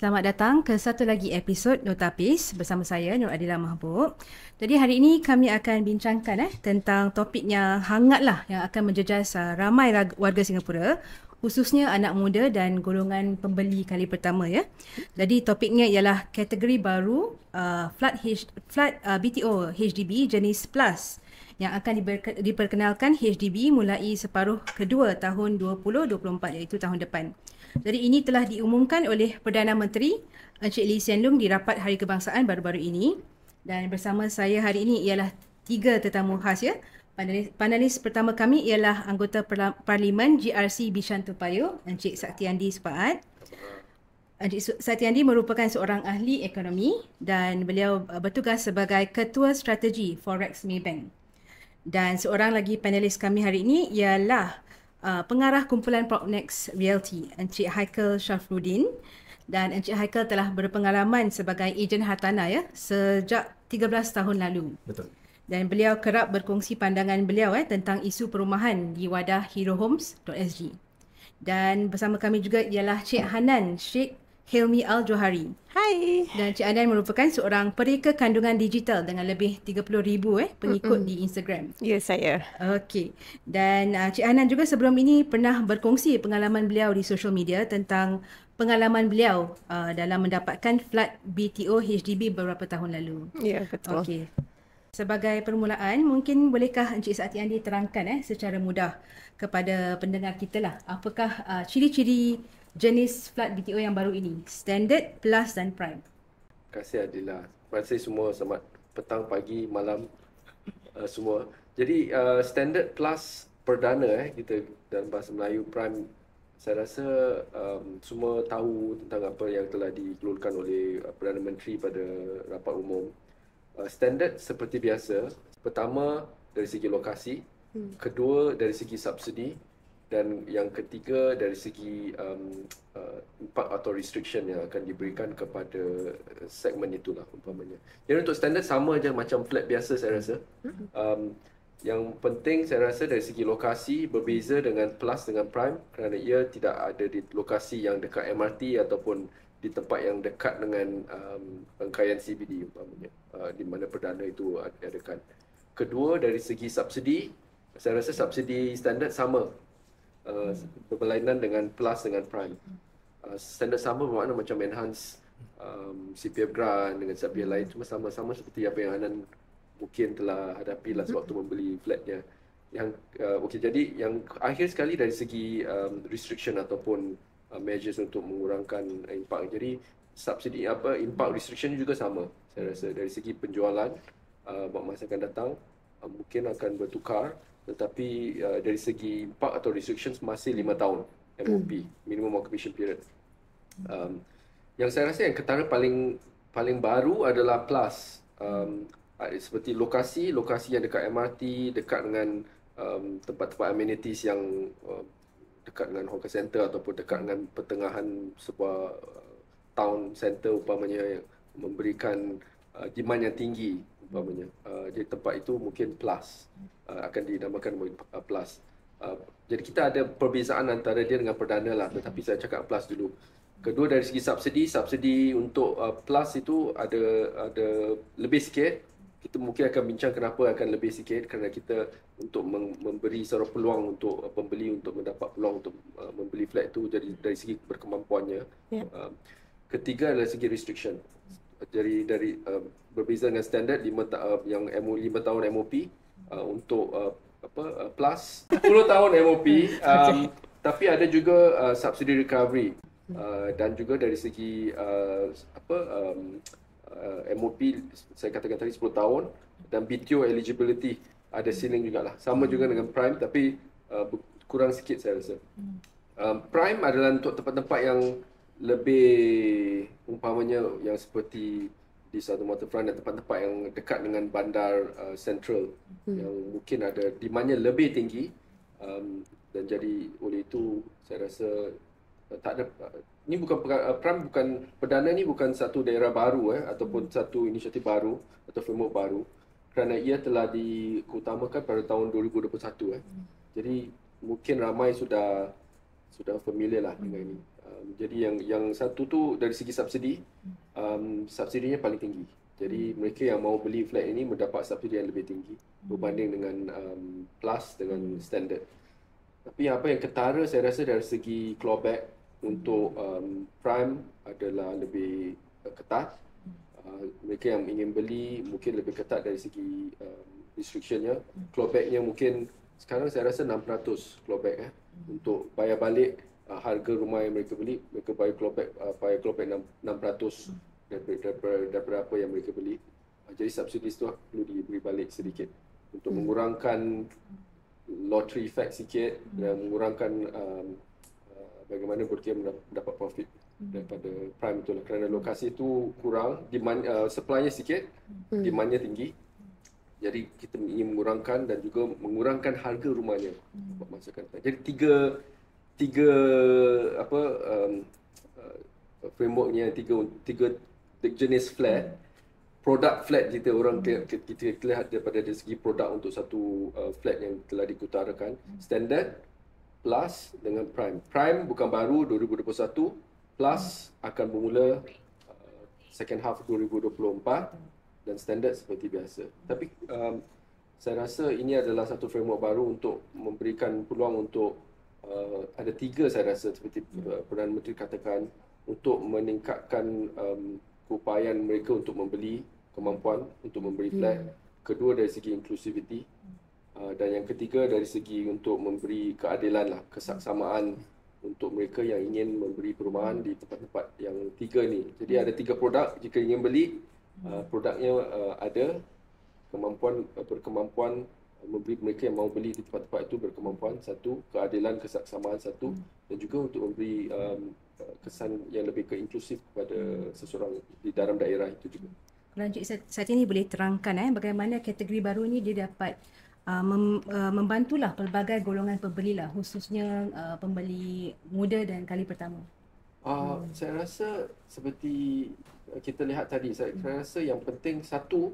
Selamat datang ke satu lagi episod Notapis bersama saya Nur Adila Mahbub. Jadi hari ini kami akan bincangkan tentang topik yang hangat lah yang akan menjejas ramai warga Singapura, khususnya anak muda dan golongan pembeli kali pertama ya. Jadi topiknya ialah kategori baru flat BTO HDB jenis Plus yang akan diperkenalkan HDB mulai separuh kedua tahun 2024 iaitu tahun depan. Jadi ini telah diumumkan oleh Perdana Menteri Encik Lee Hsien Loong di rapat Hari Kebangsaan baru-baru ini. Dan bersama saya hari ini ialah 3 tetamu khas ya. Panelis pertama kami ialah anggota Parlimen GRC Bishan Toa Encik Saktiandi Supaat. Encik Saktiandi merupakan seorang ahli ekonomi dan beliau bertugas sebagai Ketua Strategi Forex Maybank. Dan seorang lagi panelis kami hari ini ialah pengarah kumpulan Propnex Realty, Encik Haikal Shafruddin. Dan Encik Haikal telah berpengalaman sebagai ejen hartanah ya sejak 13 tahun lalu. Betul. Dan beliau kerap berkongsi pandangan beliau tentang isu perumahan di wadah herohomes.sg. Dan bersama kami juga ialah Cik Hanan Sheikh Hilmi Al-Johari. Hai. Dan Cik Hanan merupakan seorang pereka kandungan digital dengan lebih 30,000 pengikut di Instagram. Ya, saya. Okey. Dan Cik Hanan juga sebelum ini pernah berkongsi pengalaman beliau di social media tentang pengalaman beliau dalam mendapatkan flat BTO HDB beberapa tahun lalu. Ya, betul. Okey. Sebagai permulaan, mungkin bolehkah Encik Saktiandi terangkan secara mudah kepada pendengar kita lah, apakah ciri-ciri jenis flat BTO yang baru ini, Standard, Plus dan Prime? Terima kasih Adila. Terima kasih semua. Selamat petang, pagi, malam semua. Jadi Standard Plus Perdana kita dalam bahasa Melayu, Prime, saya rasa semua tahu tentang apa yang telah dikeluarkan oleh Perdana Menteri pada rapat umum. Standard seperti biasa, pertama dari segi lokasi, kedua dari segi subsidi, dan yang ketiga dari segi impak atau restriction yang akan diberikan kepada segmen itulah umpamanya. Jadi untuk standard sama je macam flat biasa saya rasa. Yang penting saya rasa dari segi lokasi berbeza dengan Plus dengan Prime kerana ia tidak ada di lokasi yang dekat MRT ataupun di tempat yang dekat dengan rangkaian CBD umpamanya, di mana perdana itu diadakan. Kedua dari segi subsidi, saya rasa subsidi standard sama. Berberlainan dengan Plus dengan Prime. Standard sama bermakna macam enhance CPF grant dengan CPF lain, cuma sama-sama seperti apa yang Hanan mungkin telah hadapi lah sewaktu membeli flatnya. Yang okey, jadi yang akhir sekali dari segi restriction ataupun measures untuk mengurangkan impak. Jadi subsidi impak restriction juga sama. Saya rasa dari segi penjualan masa akan datang mungkin akan bertukar. Tetapi dari segi impak atau restrictions masih 5 tahun MOP, minimum occupation period. Yang saya rasa yang ketara paling baru adalah Plus. Seperti lokasi yang dekat MRT, dekat dengan tempat-tempat amenities yang dekat dengan hawker center ataupun dekat dengan pertengahan sebuah town center umpamanya, yang memberikan demand yang tinggi umpamanya. Jadi tempat itu mungkin Plus, akan dinamakan Plus. Jadi kita ada perbezaan antara dia dengan perdana lah, tetapi saya cakap Plus dulu. Kedua dari segi subsidi untuk Plus itu ada lebih sikit. Kita mungkin akan bincang kenapa akan lebih sikit, kerana kita untuk memberi seorang peluang untuk pembeli untuk mendapat peluang untuk membeli flat itu dari segi berkemampuannya. Ketiga adalah segi restriction. Jadi dari berbeza dengan standard yang 5 tahun MOP, untuk Plus 10 tahun MOP, tapi ada juga subsidy recovery, dan juga dari segi MOP saya katakan tadi 10 tahun, dan BTO eligibility ada ceiling jugalah. Sama juga dengan Prime tapi kurang sikit saya rasa. Prime adalah untuk tempat-tempat yang lebih umpamanya yang seperti di satu waterfront dan tempat-tempat yang dekat dengan bandar central, yang mungkin ada demandnya lebih tinggi, dan jadi oleh itu saya rasa tak ada. Ini bukan Prime, bukan perdana, ni bukan satu daerah baru ataupun satu inisiatif baru atau framework baru, kerana ia telah diutamakan pada tahun 2021. Jadi mungkin ramai sudah familiar lah dengan ini. Jadi yang satu tu dari segi subsidi, subsidinya paling tinggi. Jadi mereka yang mau beli flat ini mendapat subsidi yang lebih tinggi berbanding dengan plus dengan standard. Tapi apa yang ketara saya rasa dari segi clawback untuk prime adalah lebih ketat. Mereka yang ingin beli mungkin lebih ketat dari segi restrictionnya. Clawbacknya mungkin sekarang saya rasa 600 clawback untuk bayar balik harga rumah yang mereka beli. Mereka bayar clawback 600 daripada apa yang mereka beli. Jadi subsidi itu perlu diberi balik sedikit untuk mengurangkan lottery effect sikit dan mengurangkan bagaimana Burkiah mendapat profit daripada prime itu lah. Kerana lokasi itu kurang, demand, supply-nya sikit, demand-nya tinggi. Jadi kita ingin mengurangkan dan juga mengurangkan harga rumahnya buat masa akan datang. Jadi tiga apa frameworknya, tiga jenis flat. Produk flat kita kita lihat daripada dari segi produk untuk satu flat yang telah dikutarakan, standard, plus dengan prime. Prime bukan baru 2021, plus akan bermula second half 2024 dan standard seperti biasa. Tapi saya rasa ini adalah satu framework baru untuk memberikan peluang untuk ada tiga, saya rasa seperti Perdana Menteri katakan, untuk meningkatkan keupayaan mereka untuk membeli, kemampuan untuk membeli flat. Kedua dari segi inclusivity, dan yang ketiga dari segi untuk memberi keadilan lah, kesaksamaan untuk mereka yang ingin memberi perumahan di tempat-tempat yang tiga ni. Jadi ada tiga produk jika ingin beli, produknya ada, berkemampuan memberi mereka yang mau beli di tempat-tempat itu berkemampuan satu, keadilan, kesaksamaan satu, dan juga untuk memberi kesan yang lebih inklusif kepada seseorang di dalam daerah itu juga. Kalau Encik Satyani boleh terangkan bagaimana kategori baru ini dia dapat membantulah pelbagai golongan pembeli lah, khususnya pembeli muda dan kali pertama. Saya rasa seperti kita lihat tadi, saya rasa yang penting satu,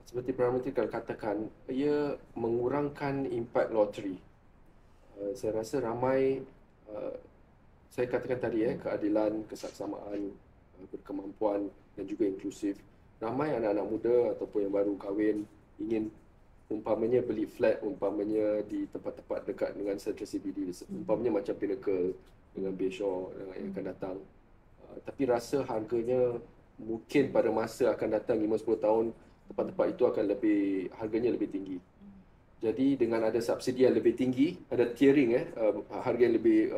seperti Perdana Menteri katakan, ia mengurangkan impak lottery. Saya rasa ramai, saya katakan tadi keadilan, kesaksamaan, berkemampuan dan juga inklusif. Ramai anak-anak muda ataupun yang baru kahwin ingin umpamanya beli flat, umpamanya di tempat-tempat dekat dengan Central CBD, umpamanya macam Pinnacle dengan Bayshore yang akan datang. Tapi rasa harganya mungkin pada masa akan datang 5-10 tahun, tempat-tempat itu akan harganya lebih tinggi. Jadi dengan ada subsidi yang lebih tinggi, ada tiering harga yang lebih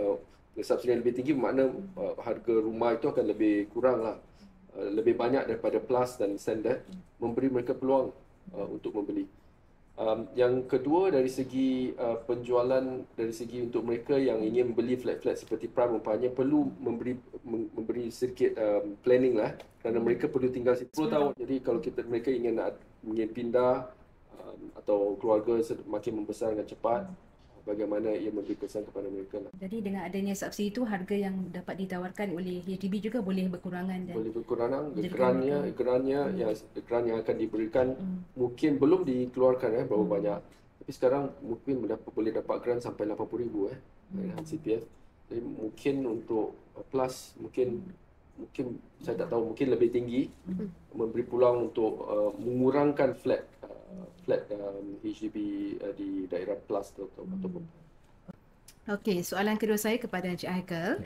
subsidi yang lebih tinggi, bermakna harga rumah itu akan lebih kurang lah, lebih banyak daripada plus dan standard, memberi mereka peluang untuk membeli. Yang kedua dari segi penjualan, dari segi untuk mereka yang ingin membeli flat-flat seperti prime umpamanya, perlu memberi sedikit planning lah, kerana mereka perlu tinggal 10 tahun. Jadi kalau mereka ingin pindah atau keluarga makin membesar dengan cepat, bagaimana ia memberi kesan kepada mereka lah. Jadi dengan adanya subsidi itu, harga yang dapat ditawarkan oleh HDB juga boleh berkurangan dan boleh berkurangan. Geran yang akan diberikan mungkin belum dikeluarkan berapa banyak. Tapi sekarang mungkin boleh dapat geran sampai 80,000 dengan CPF. Jadi mungkin untuk plus mungkin saya tak tahu, mungkin lebih tinggi, memberi peluang untuk mengurangkan flat HDB di daerah plus ataupun. Okey, soalan kedua saya kepada Encik Haikal.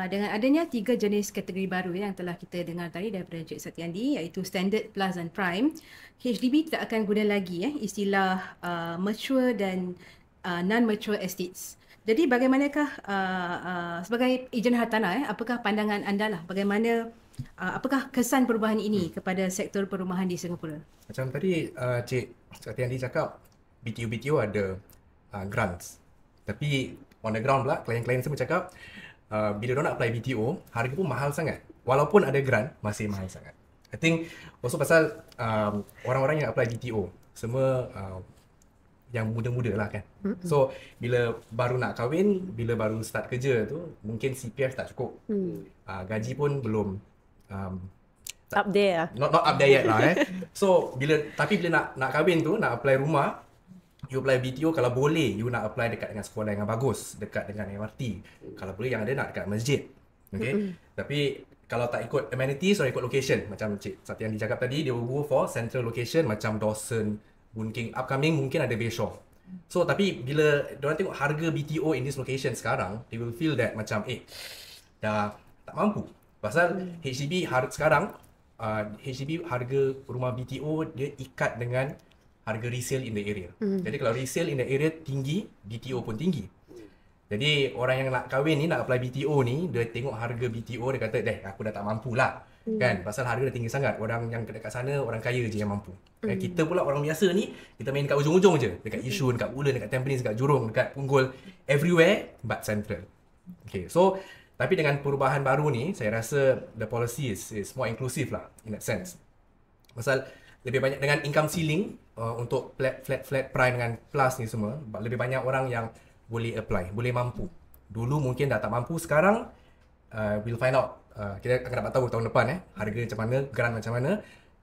Dengan adanya 3 jenis kategori baru yang telah kita dengar tadi daripada Encik Satyandi, iaitu standard, plus dan prime, HDB tidak akan guna lagi istilah mature dan non-mature estates. Jadi bagaimanakah sebagai ejen hartanah, apakah pandangan anda lah, apakah kesan perubahan ini kepada sektor perumahan di Singapura? Macam tadi Cik Satyandi cakap, BTO ada grants. Tapi on the ground pula, klien-klien saya cakap bila diorang nak apply BTO, harga pun mahal sangat. Walaupun ada grant, masih mahal sangat. I think also pasal orang-orang yang apply BTO semua yang muda-muda lah kan. So bila baru nak kahwin, bila baru start kerja tu, mungkin CPF tak cukup. Gaji pun belum up there. Not up there yet lah So bila nak kahwin tu, nak apply rumah, you apply BTO, kalau boleh you nak apply dekat dengan sekolah yang bagus, dekat dengan MRT. Kalau boleh yang ada nak dekat masjid. Okay. Tapi kalau tak ikut amenities or ikut location, macam Cik Satyandi cakap tadi, dia will go for central location macam Dawson, Boon Keng, upcoming mungkin ada Bayshore. So tapi bila diorang tengok harga BTO in this location sekarang, they will feel that macam dah tak mampu. Pasal HDB sekarang, HDB harga rumah BTO dia ikat dengan harga resale in the area. Jadi kalau resale in the area tinggi, BTO pun tinggi. Jadi orang yang nak kahwin ni, nak apply BTO ni, dia tengok harga BTO, dia kata, aku dah tak mampu lah. Kan? Pasal harga dah tinggi sangat. Orang yang dekat sana, orang kaya je yang mampu. Kita pula orang biasa ni, kita main kat ujung-ujung je. Dekat Yishun, dekat Woodland, dekat Tampines, dekat Jurong, dekat Punggol. Everywhere but central. Okay, so tapi dengan perubahan baru ni, saya rasa the policy is more inclusive lah in that sense. Pasal lebih banyak dengan income ceiling untuk flat prime dengan plus ni semua, lebih banyak orang yang boleh apply, boleh mampu. Dulu mungkin dah tak mampu, sekarang we'll find out. Kita akan dapat tahu tahun depan harga macam mana, grant macam mana.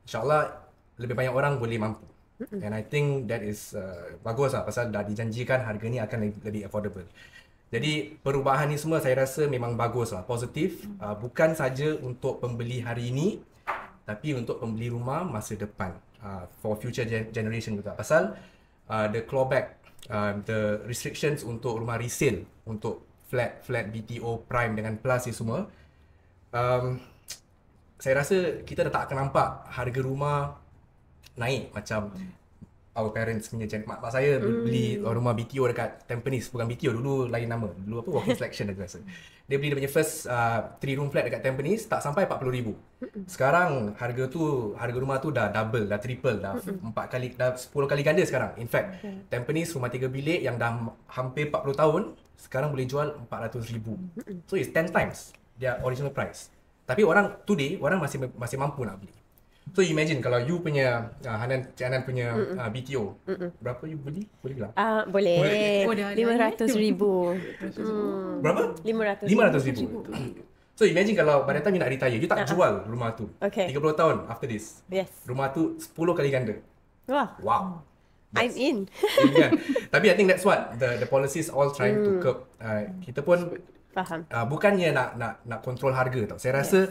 InsyaAllah lebih banyak orang boleh mampu. And I think that is bagus lah, pasal dah dijanjikan harga ni akan lebih affordable. Jadi perubahan ni semua saya rasa memang bagus lah, positif. Bukan saja untuk pembeli hari ini, tapi untuk pembeli rumah masa depan, for future generation juga. Pasal the clawback, the restrictions untuk rumah resale, untuk flat BTO prime dengan plus ni semua, saya rasa kita dah tak akan nampak harga rumah naik macam our parents punya. Mak saya beli rumah BTO dekat Tampines, bukan BTO dulu, lain nama. Dulu apa, walk-in selection aku rasa. Dia beli dia punya first 3 room flat dekat Tampines, tak sampai 40,000. Sekarang harga rumah tu dah double, dah triple, dah 4 kali, dah 10 kali ganda sekarang. In fact, Tampines rumah 3 bilik yang dah hampir 40 tahun sekarang boleh jual 400,000. So it's 10 times their original price. Tapi orang masih mampu nak beli. So imagine kalau you punya Cik Hanan punya BTO, berapa you beli? Boleh bilang? Boleh. Oh, dah 500,000. Berapa? 500,000. 500,000. So imagine kalau by the time you nak retire, you tak jual rumah tu. Okay. 30 tahun after this. Yes. Rumah tu 10 kali ganda. Wah, Wow. I'm in. Kan? Tapi I think that's what the policies all trying to curb. Kita pun Faham. bukannya nak control harga tau. Saya rasa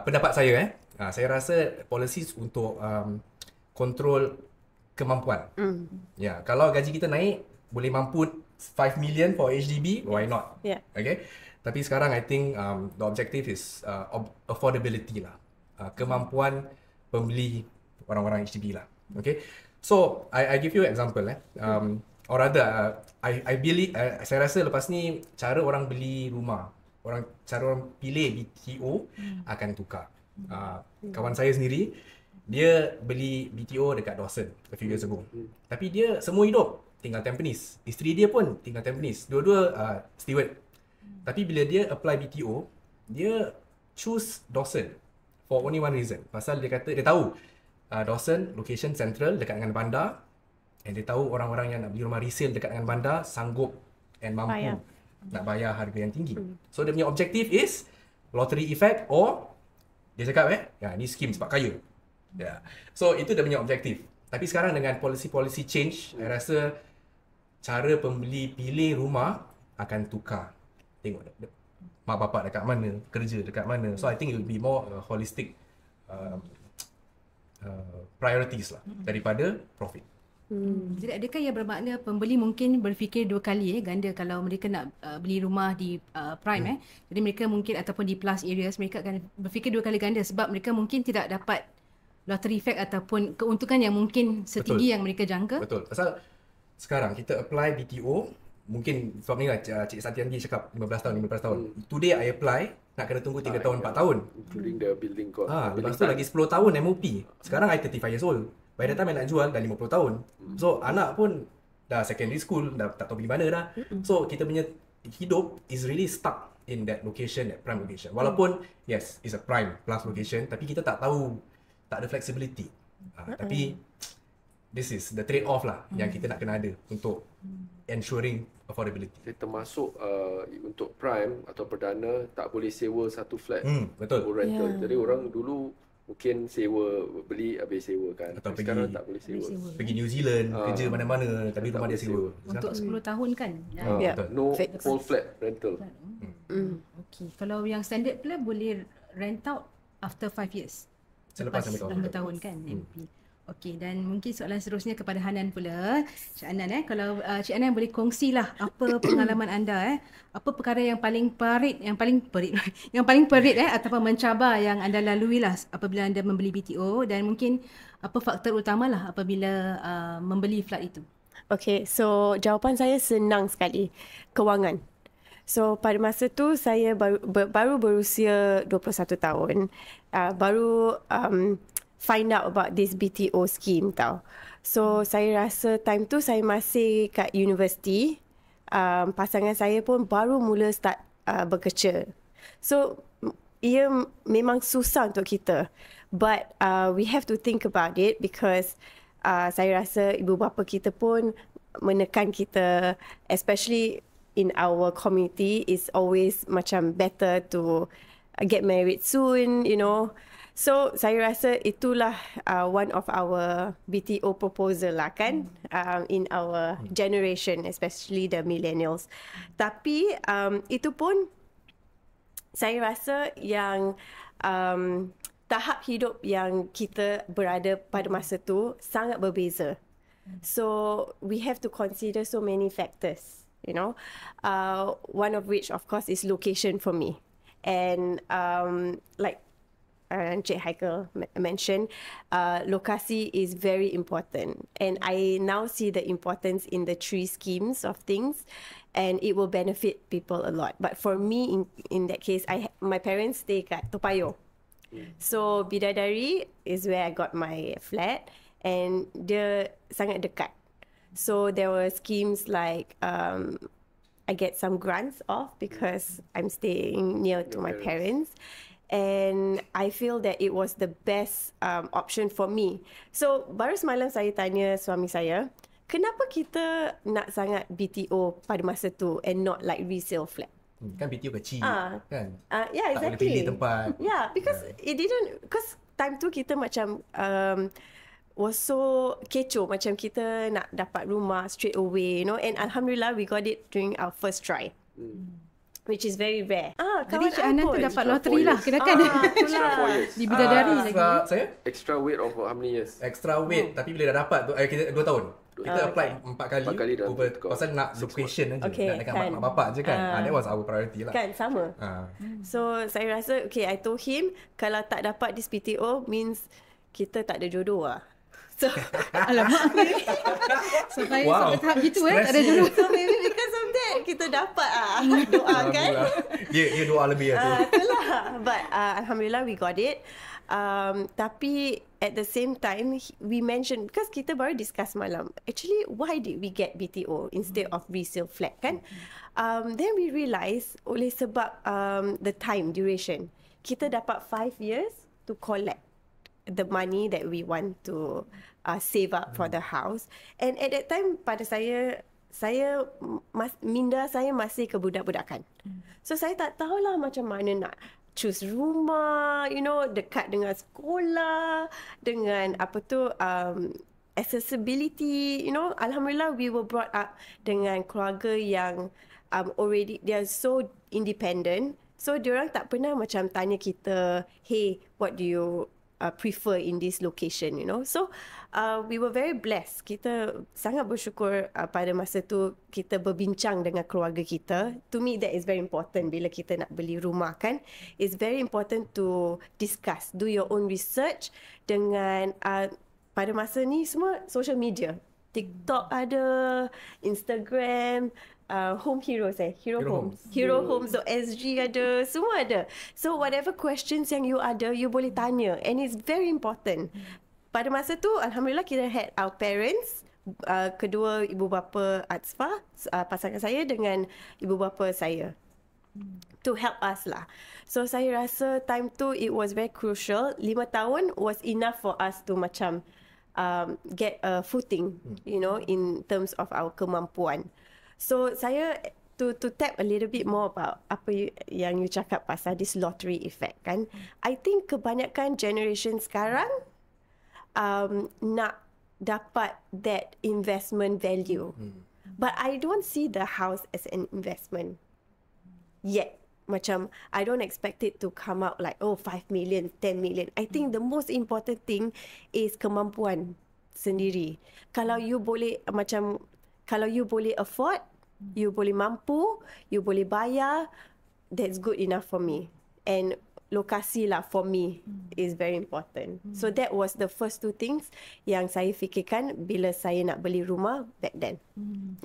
pendapat saya saya rasa policies untuk kontrol kemampuan. Ya, kalau gaji kita naik, boleh mampu 5 million for HDB, why not? Yeah. Okay. Tapi sekarang I think the objective is affordability lah. Kemampuan pembeli orang-orang HDB lah. Okay. So I give you an example or rather I believe saya rasa lepas ni cara orang beli rumah, cara orang pilih BTO akan tukar. Kawan saya sendiri, dia beli BTO dekat Dawson a few years ago. Tapi dia semua hidup tinggal Tampines. Isteri dia pun tinggal Tampines. Dua-dua steward. Tapi bila dia apply BTO, dia choose Dawson for only one reason. Pasal dia kata, dia tahu Dawson location central dekat dengan bandar, and dia tahu orang-orang yang nak beli rumah resale dekat dengan bandar sanggup and mampu nak bayar harga yang tinggi. So dia punya objektif is lottery effect, or dia cakap ni skim sebab kaya. So itu dia punya objektif. Tapi sekarang dengan policy change, saya rasa cara pembeli pilih rumah akan tukar. Tengok mak bapak dekat mana, kerja dekat mana. So I think it will be more holistic priorities lah daripada profit. Jadi adakah ia bermakna pembeli mungkin berfikir 2 kali ganda kalau mereka nak beli rumah di prime Jadi mereka mungkin ataupun di plus areas, mereka akan berfikir 2 kali ganda sebab mereka mungkin tidak dapat lottery effect ataupun keuntungan yang mungkin setinggi yang mereka jangka. Betul. Pasal sekarang kita apply BTO, mungkin sebab ni lah Cik Satyandi cakap 15 tahun. Today I apply, nak kena tunggu 3 tahun, 4 tahun. Including the building cost. Lepas tu lagi 10 tahun MOP. Sekarang I 35 years old. By the time I nak jual, dah 50 tahun. So, anak pun dah secondary school, dah tak tahu pergi mana dah. So, kita punya hidup is really stuck in that location, that prime location. Walaupun, yes, it's a prime plus location, tapi kita tak tahu, tak ada flexibility. Tapi, this is the trade-off lah yang kita nak kena ada untuk ensuring affordability. Termasuk untuk prime atau perdana, tak boleh sewa satu flat. Betul. Rental. Jadi orang dulu mungkin sewa, beli habis sewa kan. Atau sekarang tak boleh sewa. Pergi New Zealand, kerja mana-mana, tapi rumah dia sewa. Untuk 10 tahun kan? No full flat rental. Okey, kalau yang standard pula boleh rent out after 5 years. Selepas 5 tahun kan MP. Okey, dan mungkin soalan seterusnya kepada Hanan pula. Cik Hanan kalau Cik Hanan boleh kongsilah apa pengalaman anda apa perkara yang paling perit yang paling perit ataupun mencabar yang anda lalui lah apabila anda membeli BTO, dan mungkin apa faktor utamalah apabila membeli flat itu. Okay, so jawapan saya senang sekali. Kewangan. So pada masa tu saya baru berusia 21 tahun. Baru find out about this BTO scheme tau. So saya rasa time tu saya masih kat universiti. Pasangan saya pun baru mula start bekerja. So ia memang susah untuk kita. But we have to think about it because saya rasa ibu bapa kita pun menekan kita, especially in our community, is always macam better to get married soon, you know. So saya rasa itulah one of our BTO proposal lah kan, in our generation, especially the millennials. Tapi itu pun saya rasa yang tahap hidup yang kita berada pada masa tu sangat berbeza. So we have to consider so many factors, you know. One of which of course is location for me. And like Encik Haikal mentioned, lokasi is very important. And I now see the importance in the three schemes of things, and it will benefit people a lot. But for me, in that case, my parents stay kat Toa Payoh. So Bidadari is where I got my flat, and dia sangat dekat. So there were schemes like I get some grants off because I'm staying near to my parents. And I feel that it was the best option for me. So baru semalam saya tanya suami saya, kenapa kita nak sangat BTO pada masa tu and not like resale flat? Kan BTO kecil kan? Yeah, tak exactly. boleh pilih tempat. Yeah, because it didn't, because time tu kita macam was so kecoh, macam kita nak dapat rumah straight away, you know. And Alhamdulillah we got it during our first try. Which is very rare. Jadi Cik Hanan tu dapat loteri lah kirakan. Extra 4 years. Di Bidadari lagi. Saya? Extra weight of how many years? Extra weight, tapi bila dah dapat tu, kita 2 tahun. Kita apply 4 kali dah over, tukar. pasal nak location aja. Okay, nak dekat kan. mak bapak je kan. That was our priority lah. Kan, sama. So saya rasa, okay, I told him kalau tak dapat this BTO means kita tak ada jodoh lah. So Alamak. Sampai tahap gitu tak ada Stress jodoh. So maybe because of that kita dapat doa kan. Dia doa lebih lah tu. Itulah. But Alhamdulillah we got it. Tapi at the same time we mentioned, because kita baru discuss malam, actually why did we get BTO instead of resale flat kan. Then we realise oleh sebab the time duration, kita dapat 5 years to collect the money that we want to save up for the house. And at that time pada minda saya masih kebudak-budakan. So saya tak tahulah macam mana nak choose rumah, you know, dekat dengan sekolah, dengan apa tu accessibility, you know. Alhamdulillah we were brought up dengan keluarga yang already they are so independent. So diorang tak pernah macam tanya kita, hey, what do you prefer in this location, you know. So we were very blessed. Kita sangat bersyukur pada masa tu kita berbincang dengan keluarga kita. To me that is very important bila kita nak beli rumah kan. It's very important to discuss, do your own research dengan pada masa ni semua social media. TikTok ada, Instagram, Home Heroes Hero Homes. Hero Homes SG ada, semua ada. So whatever questions yang you ada, you boleh tanya, and it's very important. Pada masa tu Alhamdulillah kita had our parents, kedua ibu bapa Atsfa, pasangan saya dengan ibu bapa saya, to help us lah. So saya rasa time tu it was very crucial. 5 tahun was enough for us to macam get a footing, you know, in terms of our kemampuan. So saya to tap a little bit more about apa yang you cakap pasal this lottery effect kan. I think kebanyakan generation sekarang nak dapat that investment value. But I don't see the house as an investment yet. macam I don't expect it to come out like 5 million, 10 million. I think the most important thing is kemampuan sendiri. Kalau you boleh afford, you boleh mampu, you boleh bayar, that's good enough for me. And lokasi lah for me is very important. So that was the first two things yang saya fikirkan bila saya nak beli rumah back then.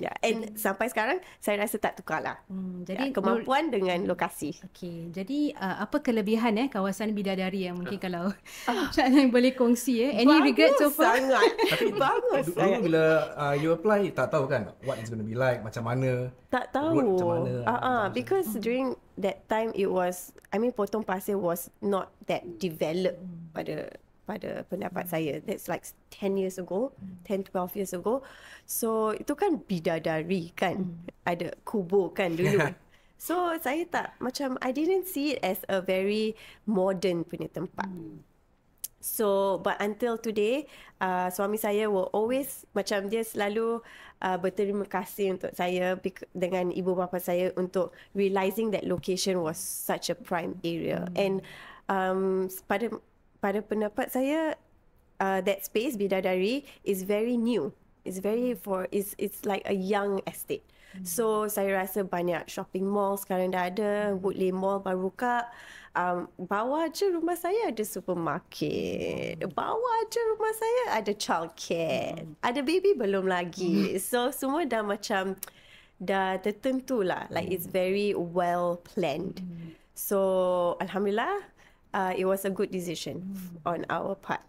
Yeah. And sampai sekarang saya rasa tak tukar lah. Jadi kemampuan dengan lokasi. Okey, jadi apa kelebihan kawasan Bidadari yang mungkin kalau Syah boleh kongsi Any regrets so far? Sangat. Tapi Bagus dulu sangat. bila you apply, tak tahu kan what it's going to be like, macam mana. Tak tahu. Road macam mana. Because during that time it was, Potong Pasir was not that developed pada pendapat saya. That's like 10 years ago, 10-12 years ago. So itu kan Bidadari kan. Ada kubur kan dulu. So saya tak, I didn't see it as a very modern punya tempat. So, but until today, suami saya will always, dia selalu berterima kasih untuk saya dengan ibu bapa saya untuk realizing that location was such a prime area. And pada pendapat saya, that space, Bidadari, is very new. It's like a young estate. So, saya rasa banyak shopping mall sekarang dah ada. Woodley Mall baru buka. Bawah je rumah saya ada supermarket. Bawah je rumah saya ada childcare. Ada baby belum lagi. So, semua dah dah tertentu lah. Like, it's very well planned. So, Alhamdulillah, it was a good decision on our part.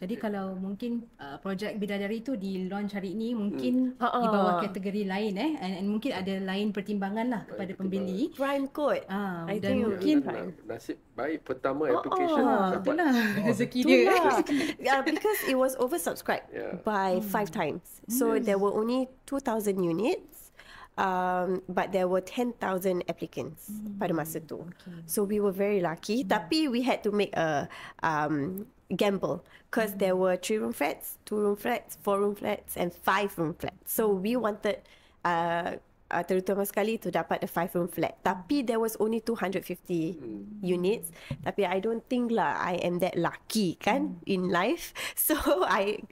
Jadi kalau mungkin projek Bidadari tu di launch hari ini mungkin di bawah kategori lain and mungkin ada lain pertimbangan lah kepada pembeli. Prime kot. I think mungkin nasib baik pertama application dapat. Itulah rezeki dia. Because it was oversubscribed by 5 times. So there were only 2,000 units. But there were 10,000 applicants pada masa tu. So we were very lucky. Tapi we had to make a gamble because there were 3-room flats, 2-room flats, 4-room flats and 5-room flats. So we wanted terutama sekali to dapat a 5-room flat. Tapi there was only 250 units. Tapi I don't think lah I am that lucky kan in life. So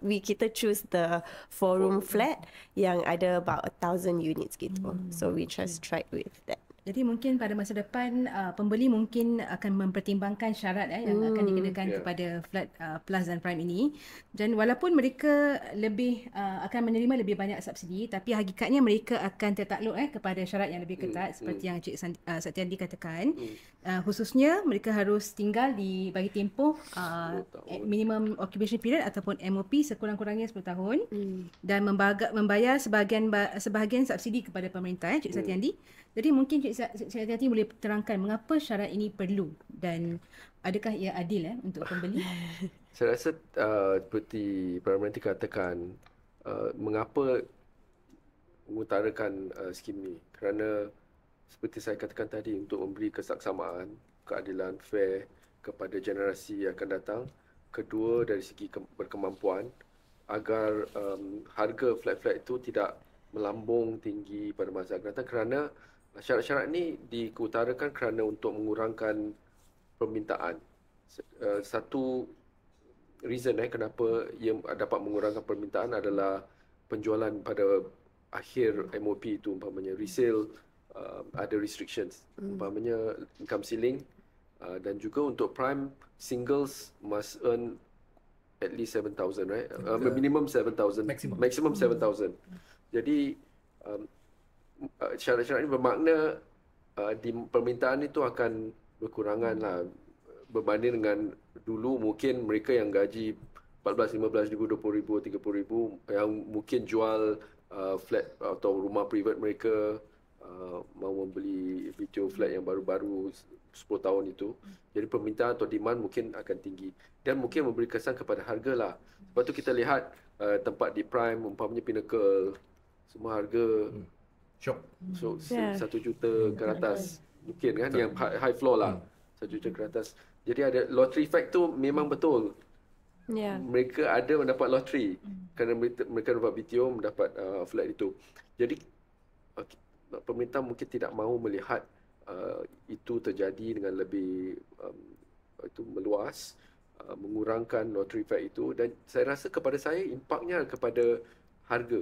kita choose the 4-room flat yang ada about 1,000 units gitu. So we just tried with that. Jadi mungkin pada masa depan pembeli mungkin akan mempertimbangkan syarat yang akan dikenakan kepada flat plus dan prime ini. Dan walaupun mereka lebih akan menerima lebih banyak subsidi, tapi hakikatnya mereka akan tertakluk kepada syarat yang lebih ketat seperti yang Cik Satyandi katakan. Khususnya mereka harus tinggal di bagi tempoh minimum occupation period ataupun MOP sekurang-kurangnya 10 tahun dan membayar sebahagian subsidi kepada pemerintah Cik Satyandi. Jadi mungkin Cik Satyandi boleh terangkan mengapa syarat ini perlu dan adakah ia adil untuk pembeli? Saya rasa seperti Perdana Menteri katakan, mengapa mengutarakan skim ni? Kerana seperti saya katakan tadi, untuk memberi kesaksamaan, keadilan, fair kepada generasi yang akan datang. Kedua, dari segi berkemampuan, agar harga flat-flat itu tidak melambung tinggi pada masa akan datang, kerana syarat-syarat ni diutarakan kerana untuk mengurangkan permintaan. Satu reason kenapa ia dapat mengurangkan permintaan adalah penjualan pada akhir MOP itu, umpamanya resale ada restrictions, umpamanya income ceiling, dan juga untuk prime singles must earn at least 7,000, right? Minimum 7,000, maximum 7,000. Jadi syarat-syarat ini bermakna di permintaan itu akan berkurangan lah berbanding dengan dulu. Mungkin mereka yang gaji 14, 15 ribu, 20 ribu, 30 ribu yang mungkin jual flat atau rumah private mereka, mahu membeli BTO flat yang baru-baru 10 tahun itu. Jadi permintaan atau demand mungkin akan tinggi dan mungkin memberi kesan kepada harga lah. Sebab tu kita lihat tempat di prime, umpamanya Pinnacle, semua harga Shop. So 1 juta ke atas mungkin kan, yang high floor lah, 1 juta ke atas. Jadi ada lottery fact tu memang betul. Mereka ada mendapat lottery kerana mereka dapat BTO, mendapat flat itu. Jadi pemerintah mungkin tidak mahu melihat itu terjadi dengan lebih itu meluas, mengurangkan lottery effect itu, dan saya rasa kepada saya impaknya kepada harga.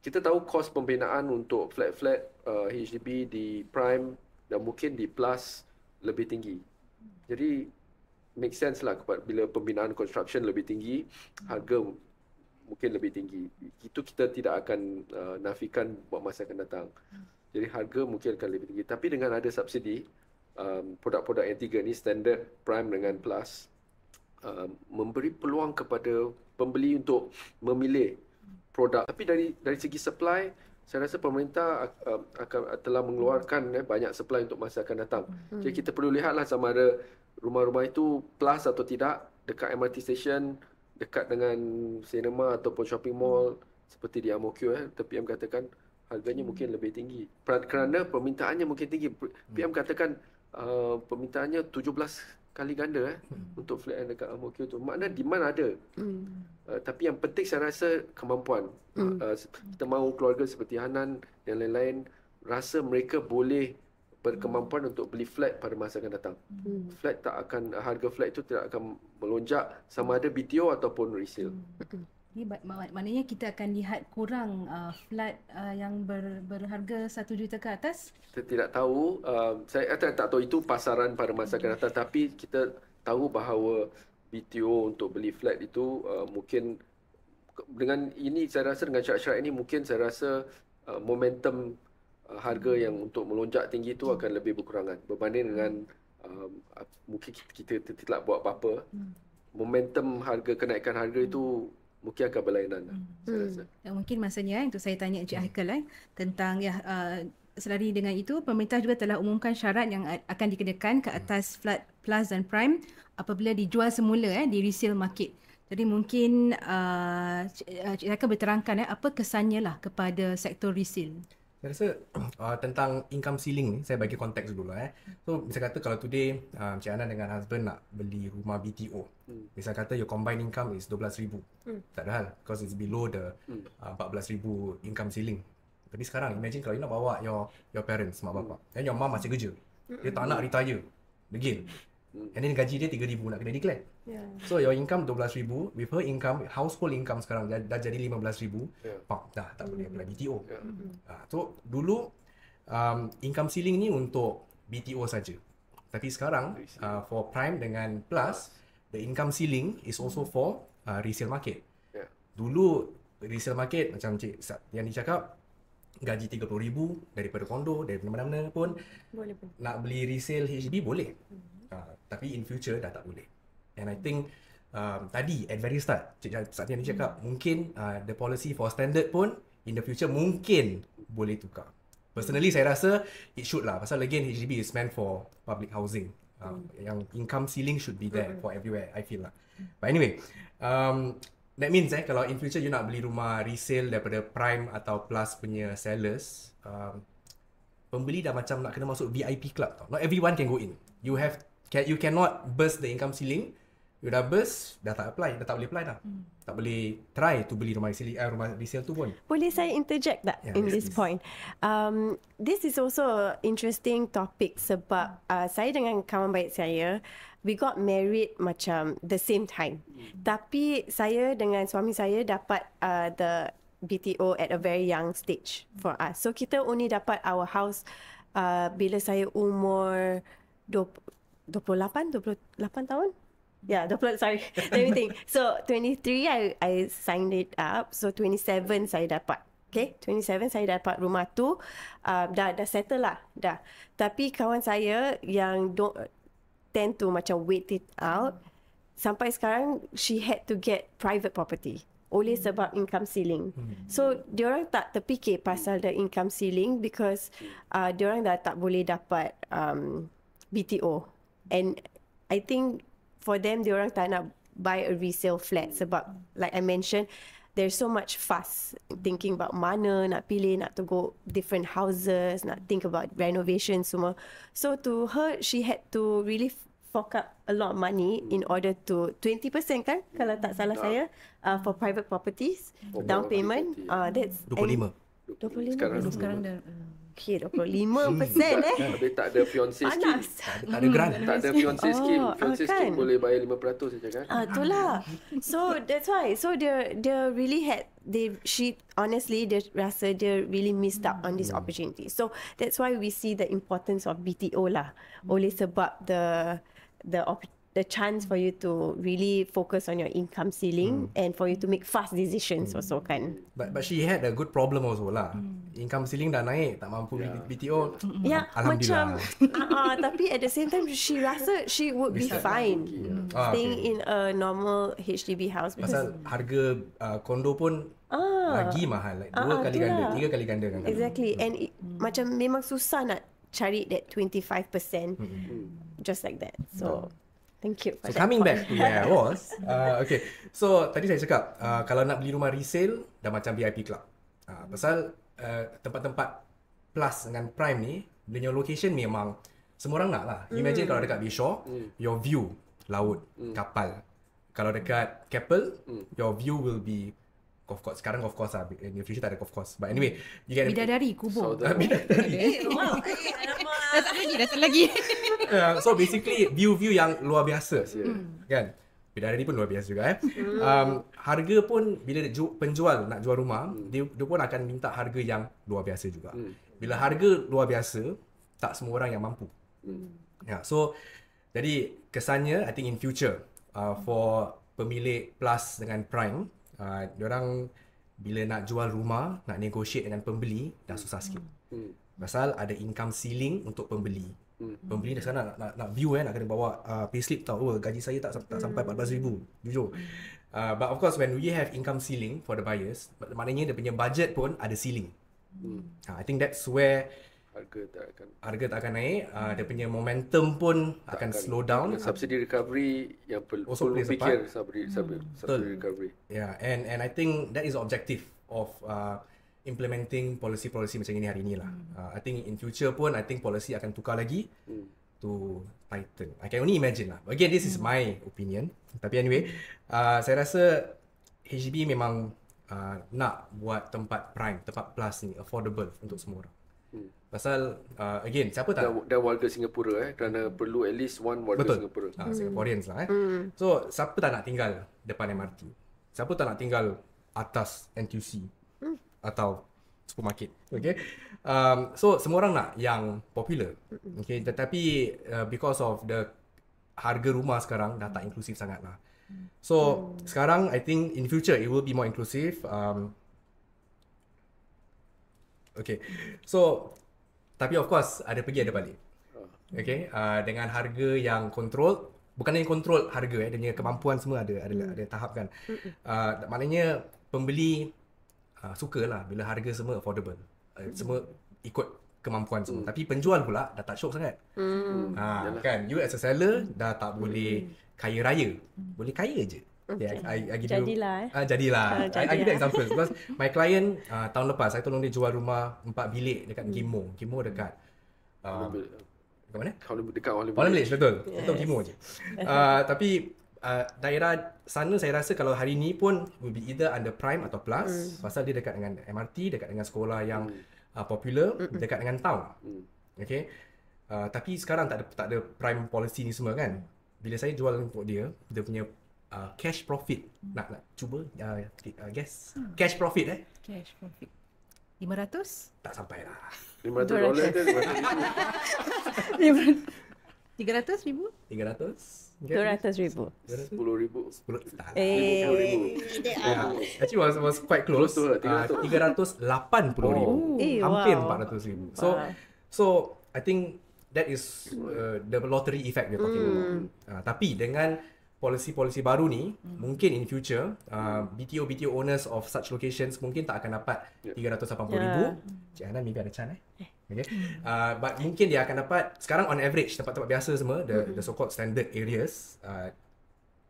Kita tahu kos pembinaan untuk flat-flat HDB di prime dan mungkin di plus lebih tinggi. Jadi make sense lah bila pembinaan construction lebih tinggi, harga mungkin lebih tinggi. Itu kita tidak akan nafikan buat masa akan datang. Jadi harga mungkin akan lebih tinggi. Tapi dengan ada subsidi, produk-produk yang tiga ni, standard, prime dengan plus, memberi peluang kepada pembeli untuk memilih produk. Tapi dari segi supply, saya rasa pemerintah telah mengeluarkan banyak supply untuk masa akan datang. Jadi kita perlu lihatlah sama ada rumah-rumah itu plus atau tidak, dekat MRT station, dekat dengan cinema ataupun shopping mall seperti di Ang-Mo-Kio. PM katakan harganya mungkin lebih tinggi kerana permintaannya mungkin tinggi. PM katakan permintaannya 17 kali ganda untuk flat yang dekat Ang-Mo-Kio tu. Makna demand ada. Tapi yang penting saya rasa kemampuan. Kita mahu keluarga seperti Hanan dan lain-lain rasa mereka boleh berkemampuan untuk beli flat pada masa akan datang. Harga flat itu tidak akan melonjak sama ada BTO ataupun resale. Ini maknanya kita akan lihat kurang flat yang berharga 1 juta ke atas? Kita tidak tahu. Saya tak tahu itu pasaran pada masa akan datang. Tapi kita tahu bahawa BTO untuk beli flat itu mungkin dengan ini, saya rasa dengan syarat-syarat ini mungkin saya rasa momentum harga yang untuk melonjak tinggi itu akan lebih berkurangan berbanding dengan mungkin kita tidak buat apa-apa. Momentum kenaikan harga itu mungkin akan berlainan saya rasa. Dan mungkin masanya untuk saya tanya Encik Haikal tentang selari dengan itu, pemerintah juga telah umumkan syarat yang akan dikenakan ke atas flat plus dan prime apabila dijual semula di resale market. Jadi mungkin Encik Haikal berterangkan apa kesannya lah kepada sektor resale. Saya rasa tentang income ceiling ni, saya bagi konteks dulu. So, misal kata kalau today Cik Ana dengan husband nak beli rumah BTO. Misal kata your combined income is 12,000. Tak ada hal, because it's below the 14,000 income ceiling. Tapi sekarang, imagine kalau you nak bawa your parents, mak bapak. And your mom masih kerja. Dia tak nak retire. Degil. And then gaji dia 3,000 nak kena declare. So your income 12,000, with her income, household income sekarang dah jadi 15,000. Dah tak boleh apply BTO. So dulu income ceiling ni untuk BTO saja. Tapi sekarang for prime dengan plus, the income ceiling is also for resale market. Dulu resale market macam Cik yang dicakap, gaji 30,000 daripada kondo, dari mana-mana pun boleh. Nak beli resale HDB boleh. Tapi in future dah tak boleh. And I think tadi at very start Cik Satya ni cakap mungkin the policy for standard pun in the future mungkin boleh tukar. Personally saya rasa it should lah. Pasal again HDB is meant for public housing. Yang income ceiling should be there for everywhere, I feel lah. But anyway, that means kalau in future you nak beli rumah resale daripada prime atau plus punya sellers, pembeli dah macam nak kena masuk VIP club tau. Not everyone can go in. You cannot burst the income ceiling. You dah burst, dah tak apply, dah tak boleh apply dah. Tak boleh try to beli rumah resale tu pun. Boleh saya interject tak in this point? This is also interesting topic sebab saya dengan kawan baik saya, we got married macam the same time. Tapi saya dengan suami saya dapat the BTO at a very young stage for us. So kita only dapat our house bila saya umur 28 tahun. Yeah, sorry. Let me think. So 23 I signed it up. So 27 saya dapat. Okay, 27 saya dapat rumah tu. Dah settle lah. Dah. Tapi kawan saya yang tend to macam wait it out, sampai sekarang she had to get private property oleh sebab income ceiling. So diorang tak terfikir pasal the income ceiling because diorang dah tak boleh dapat BTO. And I think for them, diorang tak nak buy a resale flat sebab like I mentioned, there's so much fuss thinking about mana nak pilih, nak to go different houses, nak think about renovation semua. So to her, she had to really fork up a lot of money in order to 20% kan kalau tak salah saya for private properties, down payment. That's 25. 25. Sekarang dah Okay, 25% Habis tak ada fiancé scheme. Panas. Tak ada grant. Tak ada fiancé scheme. Fiancé kan. scheme boleh bayar 5% saja kan. Itulah. So that's why. So dia really she honestly dia rasa dia really missed out on this opportunity. So that's why we see the importance of BTO lah. Oleh sebab the chance for you to really focus on your income ceiling and for you to make fast decisions also kan. But she had a good problem also lah. Income ceiling dah naik, tak mampu BTO. Ya, Alhamdulillah. macam tapi at the same time she rasa she would be fine staying in a normal HDB house because Pasal harga kondo pun lagi mahal, like 2 kali ganda, 3 kali ganda kan. exactly and macam memang susah nak cari that 25% just like that. So thank you for So that coming point. back to where I was, okay. So tadi saya cakap kalau nak beli rumah resale dah macam VIP club. Pasal tempat-tempat plus dengan prime ni, dia punya location memang semua orang nak lah. Imagine kalau dekat Bayshore, your view laut, kapal. Kalau dekat Keppel, your view will be golf course. Sekarang golf course lah, in the future tak ada golf course. But anyway, you can Bidadari, kubur. Dah lagi. So basically view yang luar biasa kan. Bidadari pun luar biasa juga harga pun bila penjual nak jual rumah, dia pun akan minta harga yang luar biasa juga. Bila harga luar biasa, tak semua orang yang mampu. So jadi kesannya I think in future for pemilik plus dengan prime, diorang bila nak jual rumah, nak negotiate dengan pembeli dah susah sikit. Pasal ada income ceiling untuk pembeli. Pembeli dah sekarang nak view nak kena bawa payslip tahu gaji saya tak sampai 14,000 jujur. But of course when we have income ceiling for the buyers, maknanya dia punya budget pun ada ceiling. I think that's where harga tak akan naik, dia punya momentum pun akan slow down. Subsidy recovery yang perlu plays a fikir part. subsidy recovery. Yeah, and I think that is the objective of implementing policy macam ini hari ni lah. I think in future pun I think policy akan tukar lagi to tighten. I can only imagine lah. Again, this is my opinion. Tapi anyway, saya rasa HDB memang nak buat tempat prime, tempat plus ni affordable untuk semua orang. Pasal again, siapa tak dan warga Singapura kerana perlu at least one warga Singapura. Singaporeans lah So siapa tak nak tinggal depan MRT? Siapa tak nak tinggal atas NTUC atau supermarket? Okay. So semua orang nak yang popular. Okay, tetapi because of the harga rumah sekarang dah tak inklusif sangat lah. So sekarang I think in future it will be more inclusive. Okay. So tapi of course ada pergi ada balik. Okay. Dengan harga yang control, bukan yang control harga dia punya kemampuan semua ada tahap kan. Maknanya pembeli sukalah bila harga semua affordable. Semua ikut kemampuan semua. Tapi penjual pula dah tak syok sangat. Kan, you as a seller dah tak boleh kaya raya. Boleh kaya je. Yeah, I give you, jadilah. I give you example because my client tahun lepas saya tolong dia jual rumah 4 bilik dekat Ghim Moh. Ghim Moh dekat dekat mana? Dekat Holland Village, betul. Betul Ghim Moh je. Tapi daerah sana saya rasa kalau hari ni pun will be either under prime atau plus pasal dia dekat dengan MRT, dekat dengan sekolah yang popular, dekat dengan town. Okay. Tapi sekarang tak ada prime policy ni semua kan. Bila saya jual untuk dia punya cash profit. Nak cuba guess. Cash profit Cash profit 500? tak sampai lah. $500 ke $300,000? 300? 200,000. 10,000. 10 tak. $10,000. Actually was quite close. Close tu lah, 380,000. Hampir 400,000. So I think that is the lottery effect we're talking about. Tapi dengan polisi baru ni, mungkin in future BTO owners of such locations mungkin tak akan dapat 380,000. Cik Hana maybe ada chance Okay. But mungkin dia akan dapat sekarang on average tempat-tempat biasa semua the so called standard areas,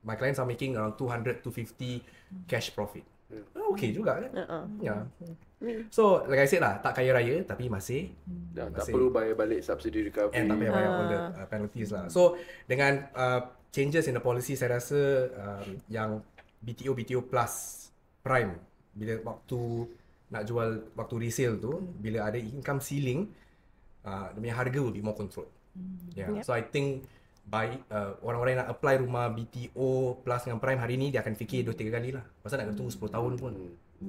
my clients are making around 200-250 cash profit. Okay juga kan. So like I said lah, tak kaya raya tapi masih tak perlu bayar balik subsidy recovery tak payah bayar all the penalties lah. So dengan changes in the policy, saya rasa yang BTO plus prime bila waktu nak jual waktu resale tu, bila ada income ceiling, dia punya harga will be more controlled. So I think orang-orang yang nak apply rumah BTO plus dengan prime hari ni, dia akan fikir 2-3 kali lah. Pasal nak kena tunggu 10 tahun pun.